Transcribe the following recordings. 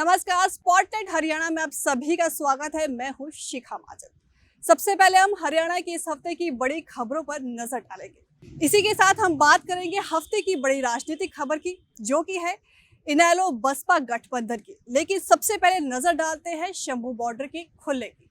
नमस्कार, स्पॉटलाइट हरियाणा में आप सभी का स्वागत है। मैं हूं शिखा माजन। सबसे पहले हम हरियाणा की इस हफ्ते की बड़ी खबरों पर नजर डालेंगे। इसी के साथ हम बात करेंगे हफ्ते की बड़ी राजनीतिक खबर की, जो कि है इनेलो बसपा गठबंधन की। लेकिन सबसे पहले नजर डालते हैं शंभू बॉर्डर के खुलने की।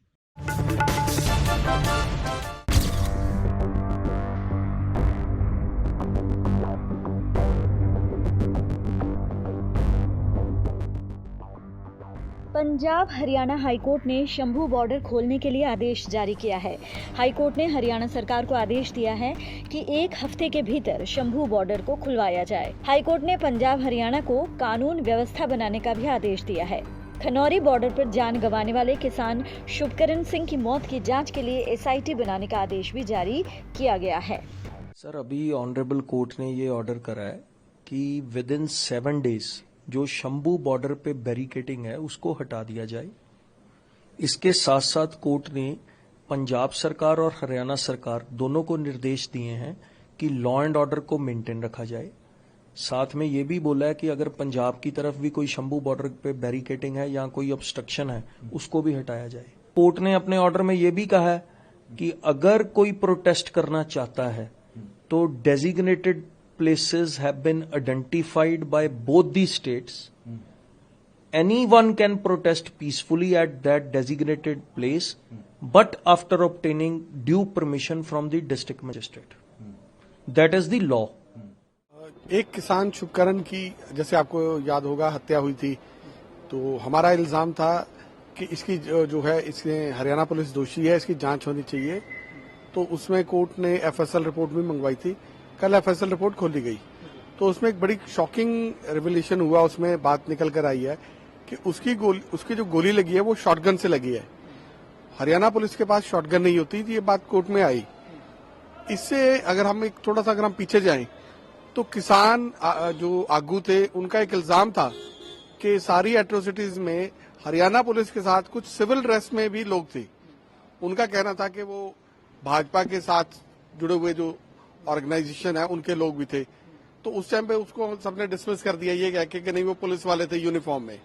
पंजाब हरियाणा हाईकोर्ट ने शंभू बॉर्डर खोलने के लिए आदेश जारी किया है। हाईकोर्ट ने हरियाणा सरकार को आदेश दिया है कि एक हफ्ते के भीतर शंभू बॉर्डर को खुलवाया जाए। हाईकोर्ट ने पंजाब हरियाणा को कानून व्यवस्था बनाने का भी आदेश दिया है। खनौरी बॉर्डर पर जान गंवाने वाले किसान शुभकरण सिंह की मौत की जांच के लिए SIT बनाने का आदेश भी जारी किया गया है। सर, अभी ऑनरेबल कोर्ट ने ये ऑर्डर करा है कि विद इन 7 डेज जो शंभू बॉर्डर पे बैरिकेडिंग है उसको हटा दिया जाए। इसके साथ साथ कोर्ट ने पंजाब सरकार और हरियाणा सरकार दोनों को निर्देश दिए हैं कि लॉ एंड ऑर्डर को मेंटेन रखा जाए। साथ में ये भी बोला है कि अगर पंजाब की तरफ भी कोई शंभू बॉर्डर पे बैरिकेडिंग है या कोई ऑब्स्ट्रक्शन है उसको भी हटाया जाए। कोर्ट ने अपने ऑर्डर में ये भी कहा है कि अगर कोई प्रोटेस्ट करना चाहता है तो designated places have been identified by both these states. Anyone can protest peacefully at that designated place, but after obtaining due permission from the district magistrate. That is the law. एक किसान शुभकरण की, जैसे आपको याद होगा, हत्या हुई थी। तो हमारा इल्जाम था कि इसकी जो है, इसमें हरियाणा पुलिस दोषी है, इसकी जांच होनी चाहिए। तो उसमें कोर्ट ने FSL रिपोर्ट भी मंगवाई थी। कल FSL रिपोर्ट खोली गई तो उसमें एक बड़ी शॉकिंग रिवलेशन हुआ। उसमें बात निकल कर आई है कि उसकी जो गोली लगी है वो शॉटगन से लगी है। हरियाणा पुलिस के पास शॉटगन नहीं होती थी, ये बात कोर्ट में आई। इससे अगर हम पीछे जाएं तो किसान जो आगू थे, उनका एक इल्जाम था कि सारी एट्रोसिटीज में हरियाणा पुलिस के साथ कुछ सिविल ड्रेस में भी लोग थे। उनका कहना था कि वो भाजपा के साथ जुड़े हुए जो ऑर्गेनाइजेशन है उनके लोग भी थे। तो उस टाइम पे उसको सबने डिसमिस कर दिया, ये कह के कि नहीं वो पुलिस वाले थे यूनिफॉर्म में।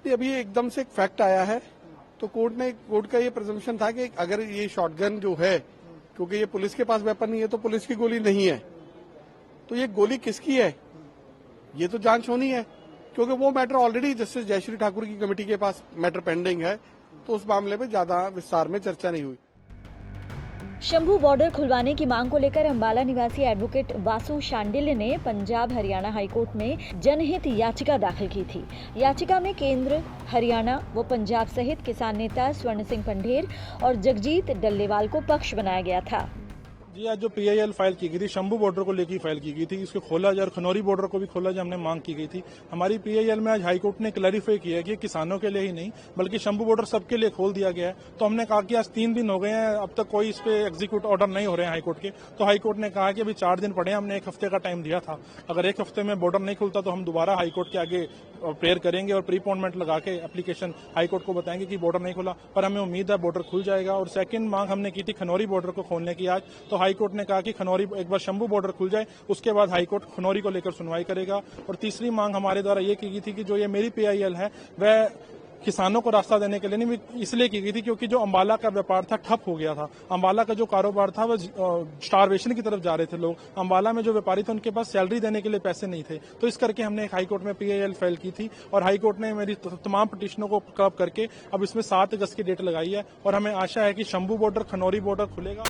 अभी एकदम से एक फैक्ट आया है तो कोर्ट का ये प्रिजम्पशन था कि अगर ये शॉटगन जो है, क्योंकि ये पुलिस के पास वेपन नहीं है तो पुलिस की गोली नहीं है, तो ये गोली किसकी है ये तो जांच होनी है। क्योंकि वो matter already justice Jayshree Thakur की कमेटी के पास मैटर पेंडिंग है, तो उस मामले में ज्यादा विस्तार में चर्चा नहीं हुई। शंभू बॉर्डर खुलवाने की मांग को लेकर अंबाला निवासी एडवोकेट वासु शांडिल्य ने पंजाब हरियाणा हाईकोर्ट में जनहित याचिका दाखिल की थी। याचिका में केंद्र, हरियाणा व पंजाब सहित किसान नेता स्वर्ण सिंह पंढेर और जगजीत डल्लेवाल को पक्ष बनाया गया था। जी, आज जो PIL फाइल की गई थी, शंभू बॉर्डर को लेकर फाइल की गई थी, इसको खोला जाए और खनौरी बॉर्डर को भी खोला जाए, हमने मांग की गई थी। हमारी PIL में आज हाईकोर्ट ने क्लैरिफाई किया कि किसानों के लिए ही नहीं बल्कि शंभू बॉर्डर सबके लिए खोल दिया गया है। तो हमने कहा कि आज 3 दिन हो गए हैं, अब तक कोई इस पे एग्जीक्यूट ऑर्डर नहीं हो रहे हैं हाईकोर्ट के। तो हाईकोर्ट ने कहा कि अभी 4 दिन पड़े हैं, हमने 1 हफ्ते का टाइम दिया था। अगर 1 हफ्ते में बॉर्डर नहीं खुलता तो हम दोबारा हाईकोर्ट के आगे प्रेयर करेंगे और प्रीपोनमेंट लगा के एप्लीकेशन हाईकोर्ट को बताएंगे कि बॉर्डर नहीं खुला। पर हमें उम्मीद है बॉर्डर खुल जाएगा। और सेकंड मांग हमने की थी खनौरी बॉर्डर को खोलने की आज, तो हाईकोर्ट ने कहा कि खनौरी एक बार शंभू बॉर्डर खुल जाए, उसके बाद हाईकोर्ट खनौरी को लेकर सुनवाई करेगा। और तीसरी मांग हमारे द्वारा ये की गई थी कि जो ये मेरी PIL है वह किसानों को रास्ता देने के लिए नहीं, इसलिए की गई थी क्योंकि जो अंबाला का व्यापार था ठप हो गया था। अंबाला का जो कारोबार था वह स्टारवेशन की तरफ जा रहे थे लोग। अंबाला में जो व्यापारी थे उनके पास सैलरी देने के लिए पैसे नहीं थे। तो इस करके हमने एक हाईकोर्ट में PIL फाइल की थी और हाईकोर्ट ने मेरी तमाम पिटिशनों को क्लब करके अब इसमें 7 अगस्त की डेट लगाई है और हमें आशा है कि शंभू बॉर्डर, खनौरी बॉर्डर खुलेगा।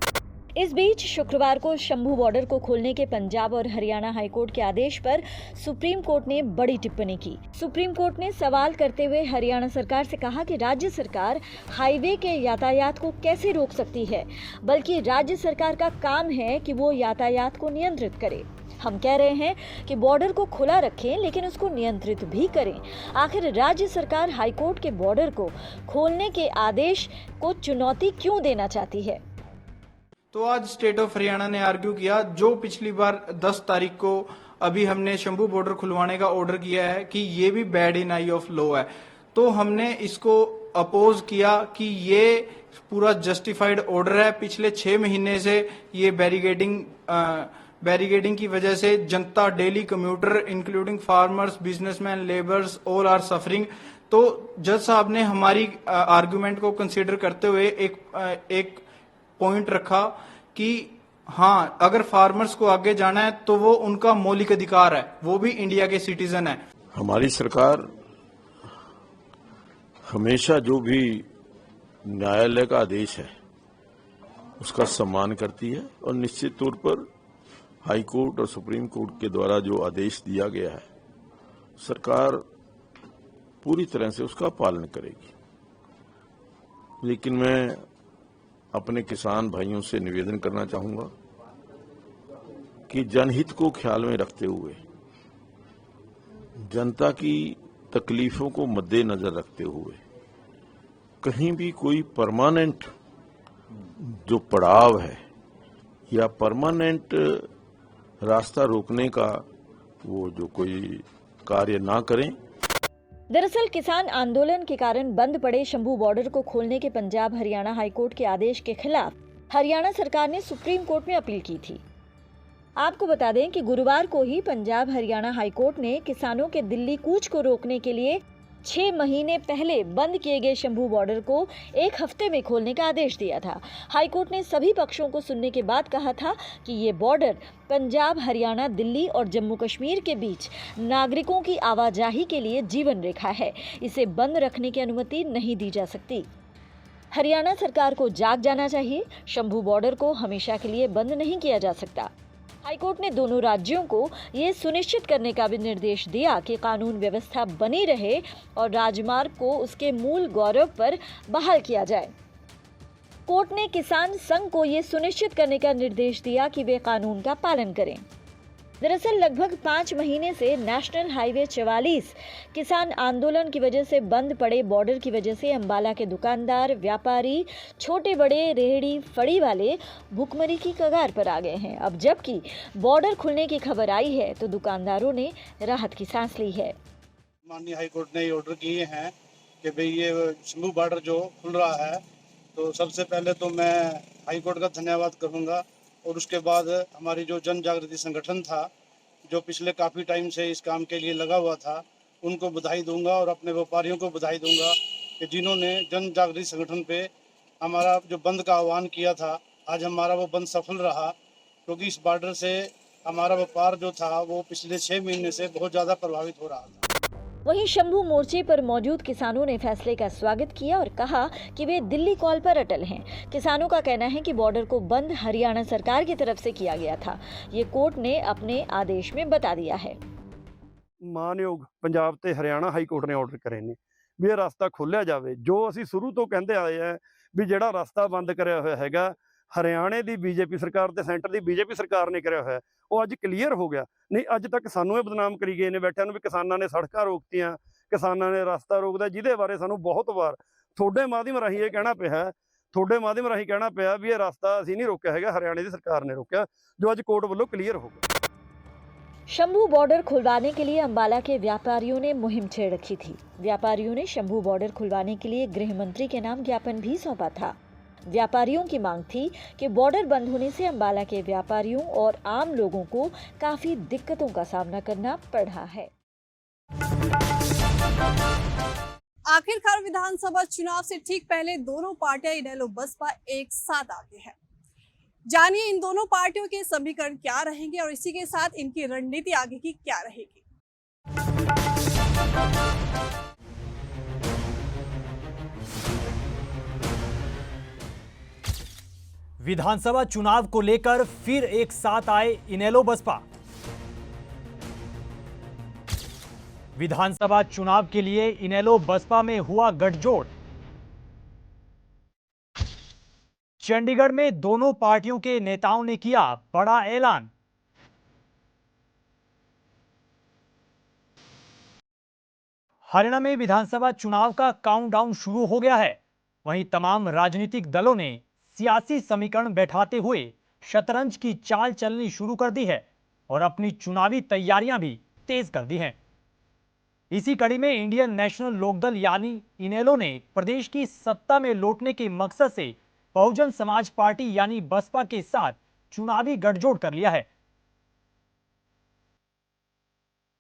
इस बीच शुक्रवार को शंभू बॉर्डर को खोलने के पंजाब और हरियाणा हाईकोर्ट के आदेश पर सुप्रीम कोर्ट ने बड़ी टिप्पणी की। सुप्रीम कोर्ट ने सवाल करते हुए हरियाणा सरकार से कहा कि राज्य सरकार हाईवे के यातायात को कैसे रोक सकती है, बल्कि राज्य सरकार का काम है कि वो यातायात को नियंत्रित करे। हम कह रहे हैं कि बॉर्डर को खुला रखें लेकिन उसको नियंत्रित भी करें। आखिर राज्य सरकार हाईकोर्ट के बॉर्डर को खोलने के आदेश को चुनौती क्यों देना चाहती है? तो आज स्टेट ऑफ हरियाणा ने आर्ग्यू किया, जो पिछली बार 10 तारीख को अभी हमने शंभू बॉर्डर खुलवाने का ऑर्डर किया है कि ये भी bad in I of law है। तो हमने इसको अपोज किया कि ये पूरा जस्टिफाइड ऑर्डर है। पिछले 6 महीने से ये बैरिकेडिंग बैरिकेडिंग की वजह से जनता, daily commuter including farmers, businessman, labours, all are suffering. तो जज साहब ने हमारी आर्गुमेंट को कंसीडर करते हुए एक पॉइंट रखा कि हाँ, अगर फार्मर्स को आगे जाना है तो वो उनका मौलिक अधिकार है, वो भी इंडिया के सिटीजन है। हमारी सरकार हमेशा जो भी न्यायालय का आदेश है उसका सम्मान करती है और निश्चित तौर पर हाई कोर्ट और सुप्रीम कोर्ट के द्वारा जो आदेश दिया गया है सरकार पूरी तरह से उसका पालन करेगी। लेकिन मैं अपने किसान भाइयों से निवेदन करना चाहूंगा कि जनहित को ख्याल में रखते हुए, जनता की तकलीफों को मद्देनजर रखते हुए कहीं भी कोई परमानेंट जो पड़ाव है या परमानेंट रास्ता रोकने का वो जो कोई कार्य ना करें। दरअसल किसान आंदोलन के कारण बंद पड़े शंभू बॉर्डर को खोलने के पंजाब हरियाणा हाईकोर्ट के आदेश के खिलाफ हरियाणा सरकार ने सुप्रीम कोर्ट में अपील की थी। आपको बता दें कि गुरुवार को ही पंजाब हरियाणा हाईकोर्ट ने किसानों के दिल्ली कूच को रोकने के लिए 6 महीने पहले बंद किए गए शंभू बॉर्डर को 1 हफ्ते में खोलने का आदेश दिया था। हाईकोर्ट ने सभी पक्षों को सुनने के बाद कहा था कि ये बॉर्डर पंजाब, हरियाणा, दिल्ली और जम्मू कश्मीर के बीच नागरिकों की आवाजाही के लिए जीवन रेखा है। इसे बंद रखने की अनुमति नहीं दी जा सकती। हरियाणा सरकार को जाग जाना चाहिए। शंभू बॉर्डर को हमेशा के लिए बंद नहीं किया जा सकता। हाईकोर्ट ने दोनों राज्यों को ये सुनिश्चित करने का भी निर्देश दिया कि कानून व्यवस्था बनी रहे और राजमार्ग को उसके मूल गौरव पर बहाल किया जाए। कोर्ट ने किसान संघ को ये सुनिश्चित करने का निर्देश दिया कि वे कानून का पालन करें। दरअसल लगभग 5 महीने से नेशनल हाईवे 44 किसान आंदोलन की वजह से बंद पड़े बॉर्डर की वजह से अंबाला के दुकानदार, व्यापारी, छोटे बड़े रेहड़ी फड़ी वाले भुखमरी की कगार पर आ गए हैं। अब जबकि बॉर्डर खुलने की खबर आई है तो दुकानदारों ने राहत की सांस ली है। माननीय हाईकोर्ट ने ये ऑर्डर किए हैं कि भाई ये शंभू बॉर्डर जो खुल रहा है, तो सबसे पहले तो मैं हाईकोर्ट का धन्यवाद करूंगा और उसके बाद हमारी जो जन जागृति संगठन था जो पिछले काफ़ी टाइम से इस काम के लिए लगा हुआ था, उनको बधाई दूंगा और अपने व्यापारियों को बधाई दूंगा कि जिन्होंने जन जागृति संगठन पे हमारा जो बंद का आह्वान किया था, आज हमारा वो बंद सफल रहा, क्योंकि इस बॉर्डर से हमारा व्यापार जो था वो पिछले 6 महीने से बहुत ज़्यादा प्रभावित हो रहा था। वहीं शंभू मोर्चे पर मौजूद किसानों ने फैसले का स्वागत किया और कहा कि वे दिल्ली कॉल पर अटल हैं। किसानों का कहना है कि बॉर्डर को बंद हरियाणा सरकार की तरफ से किया गया था। ये कोर्ट ने अपने आदेश में बता दिया है। ਮਾਨਯੋਗ ਪੰਜਾਬ ਤੇ ਹਰਿਆਣਾ ਹਾਈ ਕੋਰਟ ਨੇ ਆਰਡਰ ਕਰੇ ਨੇ ਵੀ ਇਹ ਰਸਤਾ ਖੋਲ੍ਹਿਆ ਜਾਵੇ। ਜੋ ਅਸੀਂ ਸ਼ੁਰੂ ਤੋਂ ਕਹਿੰਦੇ ਆਏ ਆ ਵੀ ਜਿਹੜਾ ਰਸਤਾ ਬੰਦ ਕਰਿਆ ਹੋਇਆ ਹੈਗਾ ਹਰਿਆਣੇ ਦੀ ਬੀਜੇਪੀ ਸਰਕਾਰ ਤੇ ਸੈਂਟਰ ਦੀ ਬੀਜੇਪੀ ਸਰਕਾਰ ਨੇ ਕਰਿਆ ਹੋਇਆ, ਉਹ ਅੱਜ ਕਲੀਅਰ ਹੋ ਗਿਆ। ਨਹੀਂ ਅੱਜ ਤੱਕ ਸਾਨੂੰ ਇਹ ਬਦਨਾਮ ਕਰੀ ਗਏ ਨੇ ਬੈਠਿਆਂ ਨੂੰ ਵੀ ਕਿਸਾਨਾਂ ਨੇ ਸੜਕਾਂ ਰੋਕਤੀਆਂ, ਕਿਸਾਨਾਂ ਨੇ ਰਸਤਾ ਰੋਕਦਾ, ਜਿਹਦੇ ਬਾਰੇ ਸਾਨੂੰ ਬਹੁਤ ਵਾਰ ਤੁਹਾਡੇ ਮਾਧਿਅਮ ਰਾਹੀਂ ਇਹ ਕਹਿਣਾ ਪਿਆ ਵੀ ਇਹ ਰਸਤਾ ਅਸੀਂ ਨਹੀਂ ਰੋਕਿਆ ਹੈਗਾ, ਹਰਿਆਣੇ ਦੀ ਸਰਕਾਰ ਨੇ ਰੋਕਿਆ, ਜੋ ਅੱਜ ਕੋਰਟ ਵੱਲੋਂ ਕਲੀਅਰ ਹੋ ਗਿਆ। शंभू बॉर्डर खुलवाने के लिए अंबाला के व्यापारियों ने मुहिम छेड़ रखी थी। व्यापारियों ने शंभू बॉर्डर खुलवाने के लिए गृह मंत्री के नाम ज्ञापन भी सौंपा था। व्यापारियों की मांग थी कि बॉर्डर बंद होने से अंबाला के व्यापारियों और आम लोगों को काफी दिक्कतों का सामना करना पड़ रहा है। आखिरकार विधानसभा चुनाव से ठीक पहले दोनों पार्टियां इनेलो बसपा एक साथ आती है। जानिए इन दोनों पार्टियों के समीकरण क्या रहेंगे और इसी के साथ इनकी रणनीति आगे की क्या रहेगी। विधानसभा चुनाव को लेकर फिर एक साथ आए इनेलो बसपा। विधानसभा चुनाव के लिए इनेलो बसपा में हुआ गठजोड़। चंडीगढ़ में दोनों पार्टियों के नेताओं ने किया बड़ा ऐलान। हरियाणा में विधानसभा चुनाव का काउंटडाउन शुरू हो गया है। वहीं तमाम राजनीतिक दलों ने सियासी समीकरण बैठाते हुए शतरंज की चाल चलनी शुरू कर दी है और अपनी चुनावी तैयारियां भी तेज कर दी हैं। इसी कड़ी में इंडियन नेशनल लोकदल यानी इनेलो ने प्रदेश की सत्ता में लौटने के मकसद से बहुजन समाज पार्टी यानी बसपा के साथ चुनावी गठजोड़ कर लिया है।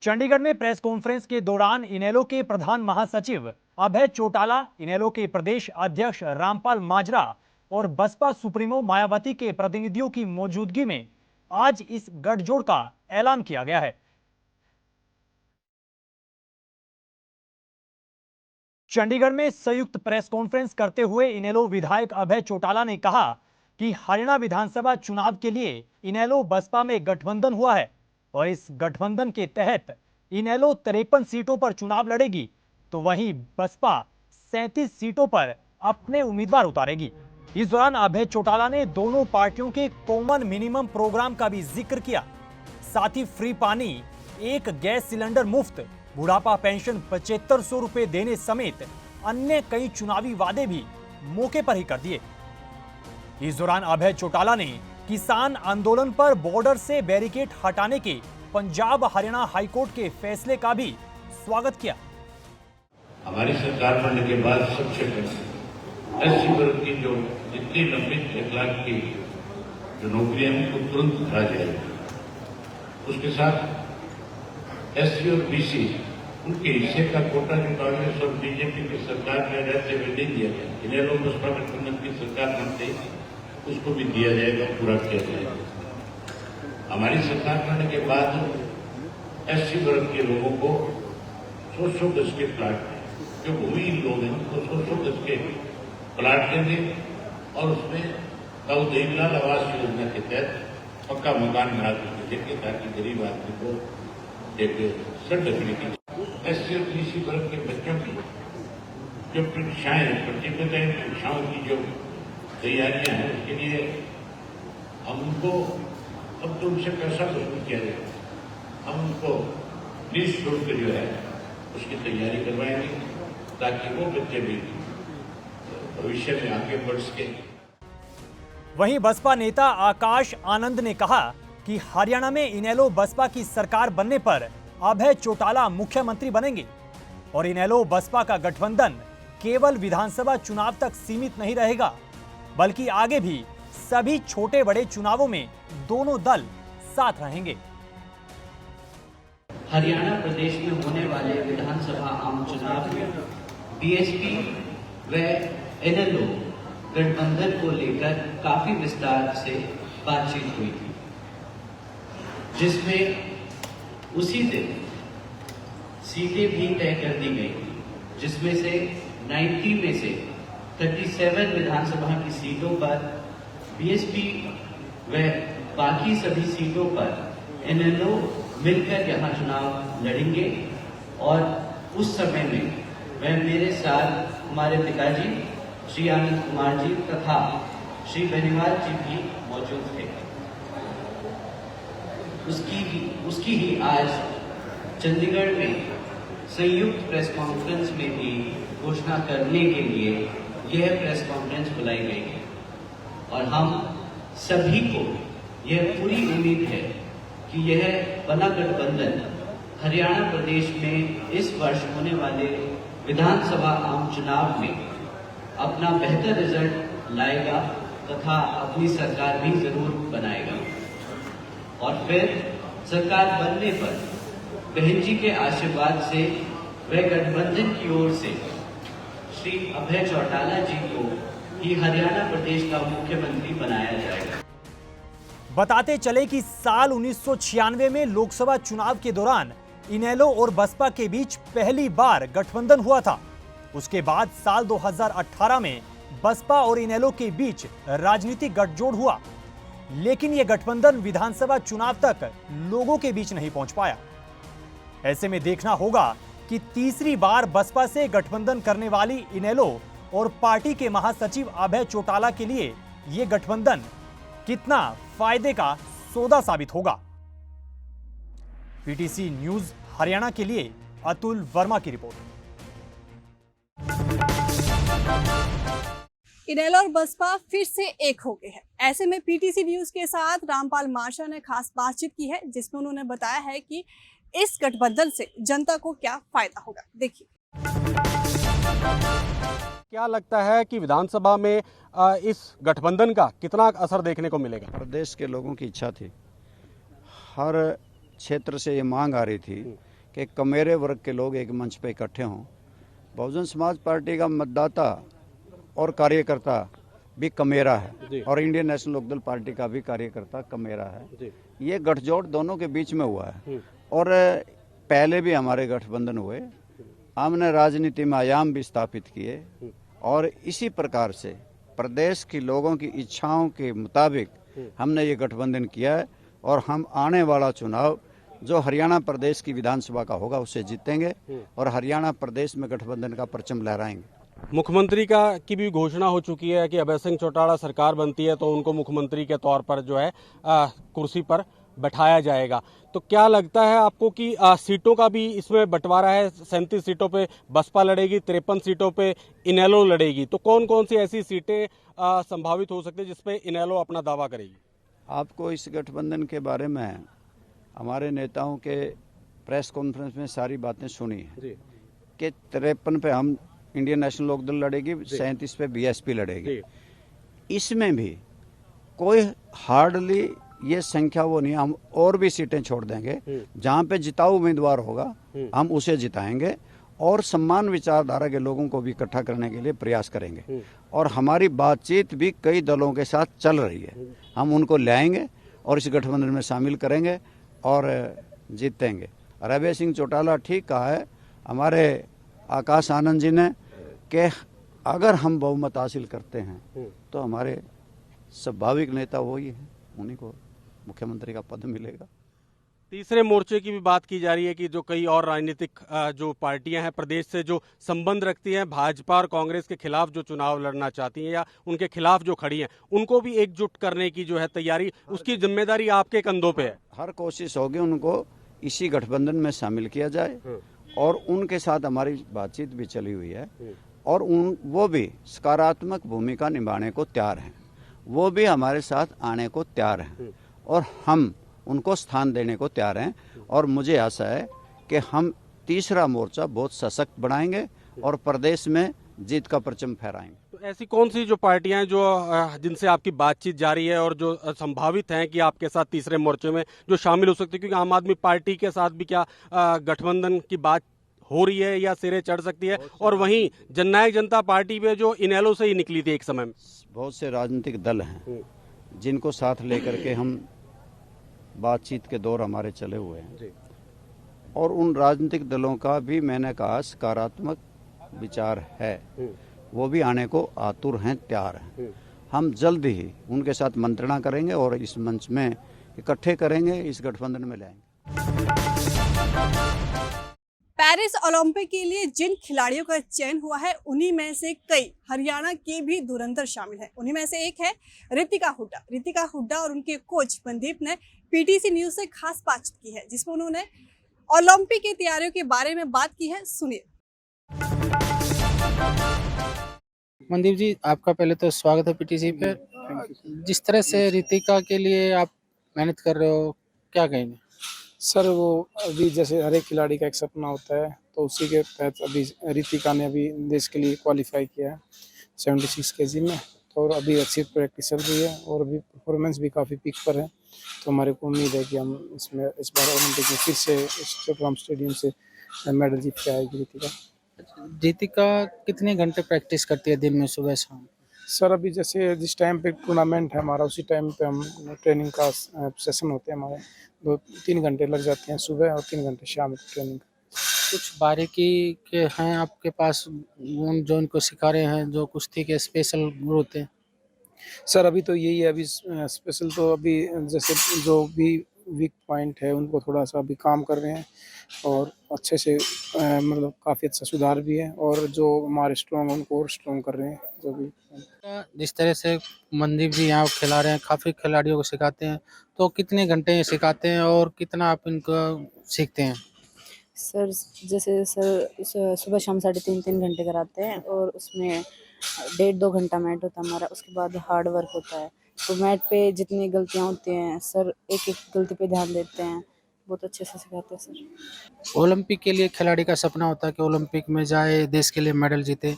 चंडीगढ़ में प्रेस कॉन्फ्रेंस के दौरान इनेलो के प्रधान महासचिव अभय चौटाला, इनेलो के प्रदेश अध्यक्ष रामपाल माजरा और बसपा सुप्रीमो मायावती के प्रतिनिधियों की मौजूदगी में आज इस गठजोड़ का ऐलान किया गया है। चंडीगढ़ में संयुक्त प्रेस कॉन्फ्रेंस करते हुए इनेलो विधायक अभय चौटाला ने कहा कि हरियाणा विधानसभा चुनाव के लिए इनेलो बसपा में गठबंधन हुआ है और इस गठबंधन के तहत इनेलो 53 सीटों पर चुनाव लड़ेगी, तो वहीं बसपा 37 सीटों पर अपने उम्मीदवार उतारेगी। इस दौरान अभय चौटाला ने दोनों पार्टियों के कॉमन मिनिमम प्रोग्राम का भी जिक्र किया। साथ ही फ्री पानी, एक गैस सिलेंडर मुफ्त, बुढ़ापा पेंशन 7500 रुपए देने समेत अन्य कई चुनावी वादे भी मौके पर ही कर दिए। इस दौरान अभय चौटाला ने किसान आंदोलन पर बॉर्डर से बैरिकेड हटाने के पंजाब हरियाणा हाईकोर्ट के फैसले का भी स्वागत किया। हमारी सरकार बनने के बाद सबसे पहले एससी वर्ग की जो जितनी लंबित 1 लाख की जो नौकरियां हैं उनको तुरंत उठा जाएगी। उसके साथ एससी और बीसी उनके हिस्से का कोटा जो कांग्रेस और बीजेपी की सरकार में रहते हुए नहीं दिया गया, इनेलो बसपा गठबंधन की सरकार बनते उसको भी दिया जाएगा, पूरा किया जाएगा। हमारी सरकार बनने के बाद एससी वर्ग के लोगों को 100 गज के प्लाट जो भूमिहीन लोग हैं उनको 100 गज के प्लाट देंगे और उसमें दाऊद इब्राहिम आवास योजना के तहत पक्का मकान बना के देंगे ताकि गरीब आदमी को एक सर ढकने की एससी और बीसी वर्ग के बच्चों की जो परीक्षाएं प्रतियोगिताएं परीक्षाओं की जो तैयारियां हैं उसके लिए हम उनको अब तो उनसे पैसा वसूल किया जाएगा, हम उनको निःशुल्क जो है उसकी तैयारी करवाएंगे ताकि वो बच्चे भी भविष्य में आगे बढ़ सके। वहीं बसपा नेता आकाश आनंद ने कहा कि हरियाणा में इनेलो बसपा की सरकार बनने पर अभय चौटाला मुख्यमंत्री बनेंगे और इनेलो बसपा का गठबंधन केवल विधानसभा चुनाव तक सीमित नहीं रहेगा, बल्कि आगे भी सभी छोटे बड़े चुनावों में दोनों दल साथ रहेंगे। हरियाणा प्रदेश में होने वाले विधानसभा आम चुनाव में बीएसपी व इनेलो गठबंधन को लेकर काफी विस्तार से बातचीत हुई थी, जिसमें उसी दिन सीटें भी तय कर दी गई थी, जिसमें से 90 में से 37 विधानसभा की सीटों पर बीएसपी व बाकी सभी सीटों पर इनेलो मिलकर यहां चुनाव लड़ेंगे और उस समय में वह मेरे साथ हमारे पिताजी श्री आनंद कुमार जी तथा श्री बेनीवाल जी भी मौजूद थे। उसकी ही आज चंडीगढ़ में संयुक्त प्रेस कॉन्फ्रेंस में भी घोषणा करने के लिए यह प्रेस कॉन्फ्रेंस बुलाई गई है और हम सभी को यह पूरी उम्मीद है कि यह बना गठबंधन हरियाणा प्रदेश में इस वर्ष होने वाले विधानसभा आम चुनाव में अपना बेहतर रिजल्ट लाएगा तथा अपनी सरकार भी जरूर बनाएगा और फिर सरकार बनने पर बहन जी के आशीर्वाद से वह गठबंधन की ओर से श्री अभय चौटाला जी को ही हरियाणा प्रदेश का मुख्यमंत्री बनाया जाएगा। बताते चले कि साल 1996 में लोकसभा चुनाव के दौरान इनेलो और बसपा के बीच पहली बार गठबंधन हुआ था। उसके बाद साल 2018 में बसपा और इनेलो के बीच राजनीतिक गठजोड़ हुआ, लेकिन यह गठबंधन विधानसभा चुनाव तक लोगों के बीच नहीं पहुंच पाया। ऐसे में देखना होगा कि तीसरी बार बसपा से गठबंधन करने वाली इनेलो और पार्टी के महासचिव अभय चौटाला के लिए यह गठबंधन कितना फायदे का सौदा साबित होगा। पीटीसी न्यूज हरियाणा के लिए अतुल वर्मा की रिपोर्ट। इनेलो और बसपा फिर से एक हो गए हैं। ऐसे में पीटीसी न्यूज के साथ रामपाल माजरा ने खास बातचीत की है, जिसमें उन्होंने बताया है कि इस गठबंधन से जनता को क्या फायदा होगा। देखिए, क्या लगता है कि विधानसभा में इस गठबंधन का कितना असर देखने को मिलेगा? प्रदेश के लोगों की इच्छा थी, हर क्षेत्र से ये मांग आ रही थी कि कमेरे वर्ग के लोग एक मंच पर इकट्ठे हों। बहुजन समाज पार्टी का मतदाता और कार्यकर्ता भी कमेरा है और इंडियन नेशनल लोकदल पार्टी का भी कार्यकर्ता कमेरा है। ये गठजोड़ दोनों के बीच में हुआ है और पहले भी हमारे गठबंधन हुए, हमने राजनीति में आयाम भी स्थापित किए और इसी प्रकार से प्रदेश के लोगों की इच्छाओं के मुताबिक हमने ये गठबंधन किया है और हम आने वाला चुनाव जो हरियाणा प्रदेश की विधानसभा का होगा उससे जीतेंगे और हरियाणा प्रदेश में गठबंधन का परचम लहराएंगे। मुख्यमंत्री की भी घोषणा हो चुकी है कि अभय सिंह चौटाला सरकार बनती है तो उनको मुख्यमंत्री के तौर पर जो है कुर्सी पर बैठाया जाएगा। तो क्या लगता है आपको कि सीटों का भी इसमें बंटवारा है? 37 सीटों पे बसपा लड़ेगी, 53 सीटों पे इनेलो लड़ेगी। तो कौन कौन सी ऐसी सीटें संभावित हो सकती है जिसपे इनेलो अपना दावा करेगी? आपको इस गठबंधन के बारे में हमारे नेताओं के प्रेस कॉन्फ्रेंस में सारी बातें सुनी है कि 53 पे हम इंडियन नेशनल लोकदल लड़ेगी, 37 पे बीएसपी लड़ेगी। इसमें भी कोई हार्डली ये संख्या वो नहीं, हम और भी सीटें छोड़ देंगे। जहां पे जिताऊ उम्मीदवार होगा हम उसे जिताएंगे और सम्मान विचारधारा के लोगों को भी इकट्ठा करने के लिए प्रयास करेंगे और हमारी बातचीत भी कई दलों के साथ चल रही है। हम उनको लाएंगे और इस गठबंधन में शामिल करेंगे और जीतेंगे। अभय सिंह चौटाला ठीक कहा है हमारे आकाश आनंद जी ने कि अगर हम बहुमत हासिल करते हैं तो हमारे स्वाभाविक नेता वही हैं, उन्हीं को मुख्यमंत्री का पद मिलेगा। तीसरे मोर्चे की भी बात की जा रही है कि जो कई और राजनीतिक जो पार्टियां हैं प्रदेश से जो संबंध रखती हैं भाजपा और कांग्रेस के खिलाफ जो चुनाव लड़ना चाहती हैं या उनके खिलाफ जो खड़ी हैं उनको भी एकजुट करने की जो है तैयारी, उसकी जिम्मेदारी आपके कंधों पे है। हर कोशिश होगी उनको इसी गठबंधन में शामिल किया जाए और उनके साथ हमारी बातचीत भी चली हुई है और वो भी सकारात्मक भूमिका निभाने को तैयार हैं, वो भी हमारे साथ आने को तैयार हैं और हम उनको स्थान देने को तैयार हैं और मुझे आशा है कि हम तीसरा मोर्चा बहुत सशक्त बनाएंगे और प्रदेश में जीत का परचम फहराएंगे। तो ऐसी कौन सी जो पार्टियां जो जिनसे आपकी बातचीत जारी है और जो संभावित हैं कि आपके साथ तीसरे मोर्चे में जो शामिल हो सकते हैं? क्योंकि आम आदमी पार्टी के साथ भी क्या गठबंधन की बात हो रही है या सिरे चढ़ सकती है? और वहीं जननायक जनता पार्टी में जो इनेलो से ही निकली थी एक समय में, बहुत से राजनीतिक दल हैं जिनको साथ लेकर के हम बातचीत के दौर हमारे चले हुए हैं और उन राजनीतिक दलों का भी मैंने कहा सकारात्मक विचार है, वो भी आने को आतुर हैं, तैयार हैं। हम जल्द ही उनके साथ मंत्रणा करेंगे और इस मंच में इकट्ठे करेंगे, इस गठबंधन में लाएंगे। पेरिस ओलंपिक के लिए जिन खिलाड़ियों का चयन हुआ है उन्हीं में से कई हरियाणा के भी धुरंधर शामिल हैं। उन्हीं में से एक है रितिका हुड्डा। रितिका हुड्डा और उनके कोच मनदीप ने पीटीसी न्यूज से खास बातचीत की है जिसमें उन्होंने ओलंपिक की तैयारियों के बारे में बात की है। सुनिए। मनदीप जी, आपका पहले तो स्वागत है पीटीसी पे। जिस तरह से रितिका के लिए आप मेहनत कर रहे हो, क्या कहेंगे? सर, वो अभी जैसे हर एक खिलाड़ी का एक सपना होता है तो उसी के तहत अभी रितिका ने अभी देश के लिए क्वालिफाई किया है 76 केजी में, तो और अभी अच्छी प्रैक्टिस चल रही है और अभी परफॉर्मेंस भी काफ़ी पीक पर है। तो हमारे को उम्मीद है कि हम इसमें इस बार ओलंपिक में फिर से चट्टग्राम स्टेडियम से मेडल जीत के आएगी रितिका। रितिका कितने घंटे प्रैक्टिस करती है दिन में, सुबह शाम? सर, अभी जैसे जिस टाइम पे टूर्नामेंट है हमारा उसी टाइम पे हम ट्रेनिंग का सेशन होते हैं हमारे, 2-3 घंटे लग जाते हैं सुबह और 3 घंटे शाम की ट्रेनिंग। कुछ बारीकी के हैं आपके पास जो इनको सिखा रहे हैं, जो कुश्ती के स्पेशल गुरु होते हैं? सर, अभी तो यही है, अभी स्पेशल तो अभी जैसे जो भी वीक पॉइंट है उनको थोड़ा सा अभी काम कर रहे हैं और अच्छे से मतलब काफ़ी अच्छा सुधार भी है और जो हमारे स्ट्रॉन्ग उनको और स्ट्रॉन्ग कर रहे हैं। जो भी जिस तरह से मनदीप जी यहाँ खिला रहे हैं, काफ़ी खिलाड़ियों को सिखाते हैं, तो कितने घंटे सिखाते हैं और कितना आप इनको सीखते हैं? सर, जैसे सर सुबह शाम 3.5 घंटे कराते हैं और उसमें 1.5-2 घंटा मैट होता है हमारा, उसके बाद हार्ड वर्क होता है। तो मैट पे जितनी गलतियाँ होती हैं सर एक एक गलती पे ध्यान देते हैं, बहुत अच्छे से सिखाते हैं सर। ओलंपिक के लिए खिलाड़ी का सपना होता है कि ओलंपिक में जाए, देश के लिए मेडल जीते,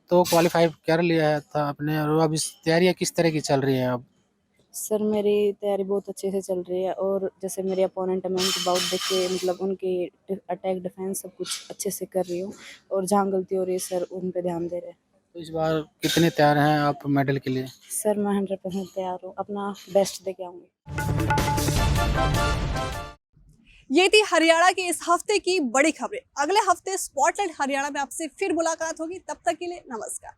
तो क्वालिफाई कर लिया था आपने और अब इस तैयारियाँ किस तरह की चल रही हैं अब? सर मेरी तैयारी बहुत अच्छे से चल रही है और जैसे मेरे अपोनेंट है मैं उनके बाउट देख के मतलब उनकी अटैक डिफेंस सब कुछ अच्छे से कर रही हूँ और जहाँ गलती हो रही है सर उन पे ध्यान दे रहे हैं। तो इस बार कितने तैयार हैं आप मेडल के लिए? सर मैं 100% तैयार हूँ, अपना बेस्ट दे के आऊँगी। ये थी हरियाणा के इस हफ्ते की बड़ी खबरें। अगले हफ्ते स्पॉटलाइट हरियाणा में आपसे फिर मुलाकात होगी, तब तक के लिए नमस्कार।